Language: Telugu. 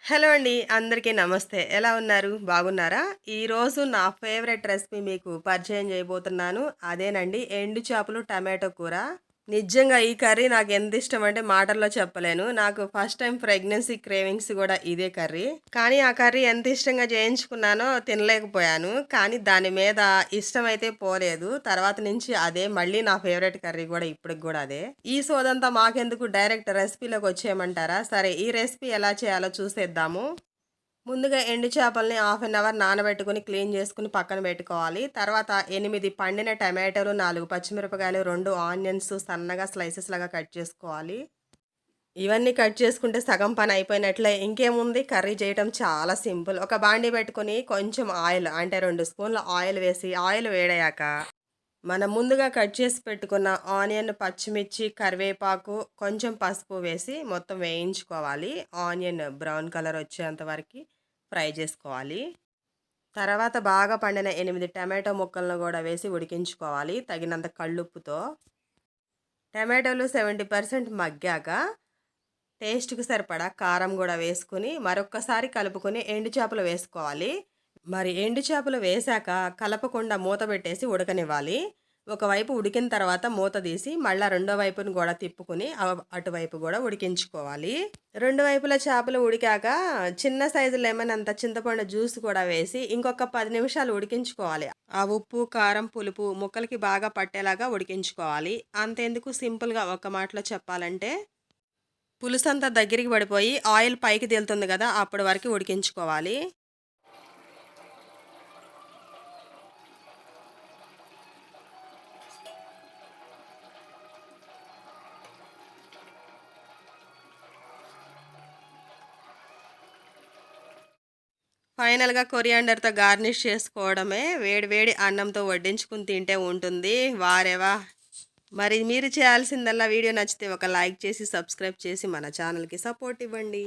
హలో అండి. అందరికీ నమస్తే. ఎలా ఉన్నారు? బాగున్నారా? ఈరోజు నా ఫేవరెట్ రెసిపీ మీకు పరిచయం చేయబోతున్నాను. అదేనండి ఎండు చేపలు టమాటో కూర. నిజంగా ఈ కర్రీ నాకెంతిష్టమంటే మాటల్లో చెప్పలేను. నాకు ఫస్ట్ టైమ్ ప్రెగ్నెన్సీ క్రేవింగ్స్ గూడా ఇదే కర్రీ. కానీ ఆ కర్రీ ఎంత ఇష్టంగా చేయించుకున్నానో తినలేకపోయాను. కానీ దాని మీద ఇష్టమైతే పోలేదు. తర్వాత నుంచి అదే మళ్ళీ నా ఫేవరెట్ కర్రీ గూడా ఇప్పటికి గూడా అదే. ఈ సోదంతా మాకెందుకు డైరెక్ట్ రెసిపీలోకొచ్చేయమంటారా? సరే ఈ రెసిపీ ఎలా చేయాలో చూసేద్దాము. ముందుగా ఎండు చేపల్ని హాఫ్ అన్ అవర్ నానబెట్టుకొని క్లీన్ చేసుకుని పక్కన పెట్టుకోవాలి. తర్వాత 8 పండిన టమాటాలు, 4 పచ్చిమిరపకాయలు, 2 ఆనియన్స్ సన్నగా స్లైసెస్ లాగా కట్ చేసుకోవాలి. ఇవన్నీ కట్ చేసుకుంటే సగం పని అయిపోయినట్లే. ఇంకేముంది కర్రీ చేయటం చాలా సింపుల్. ఒక బాండీ పెట్టుకొని కొంచెం ఆయిల్ అంటే 2 స్పూన్ల ఆయిల్ వేసి ఆయిల్ వేడయ్యాక మనం ముందుగా కట్ చేసి పెట్టుకున్న ఆనియన్, పచ్చిమిర్చి, కరివేపాకు, కొంచెం పసుపు వేసి మొత్తం వేయించుకోవాలి. ఆనియన్ బ్రౌన్ కలర్ వచ్చేంత వరకి ఫ్రై చేసుకోవాలి. తర్వాత బాగా పండిన 8 టమాటో ముక్కలను గూడా వేసి ఉడికించుకోవాలి తగినంత కల్లుప్పుతో. టమాటోలు 70% మగ్గాక టేస్ట్‌కి సరిపడా కారం గూడా వేసుకొని మరొక్కసారి కలుపుకొని ఎండు చేపలు వేసుకోవాలి. మరి ఎండు చేపలు వేశాక కలపకుండా మూత పెట్టేసి ఉడకనివ్వాలి. ఒకవైపు ఉడికిన తర్వాత మూత తీసి మళ్ళా రెండో వైపును గూడా తిప్పుకొని అటువైపు గూడా ఉడికించుకోవాలి. 2 వైపులా చేపలు ఉడికాక చిన్న సైజు లెమన్ అంత చింతపండు జ్యూస్ కూడా వేసి ఇంకొక 10 నిమిషాలు ఉడికించుకోవాలి. ఆ ఉప్పు, కారం, పులుపు ముక్కలకి బాగా పట్టేలాగా ఉడికించుకోవాలి. అంతెందుకు సింపుల్‌గా ఒక మాటలో చెప్పాలంటే పులుసంతా దగ్గరికి పడిపోయి ఆయిల్ పైకి తేలుతుంది గదా! అప్పటి వరకు ఉడికించుకోవాలి. ఫైనల్‌గా కొరియాండర్‌తో గార్నిష్ చేసుకోవడమే. వేడి వేడి అన్నంతో వడ్డించుకొని తింటే ఉంటుంది. వారెవా! మరి మీరు చేయాల్సిందల్లా వీడియో నచ్చితే ఒక లైక్ చేసి, సబ్స్క్రైబ్ చేసి మన ఛానల్‌కి సపోర్ట్ ఇవ్వండి.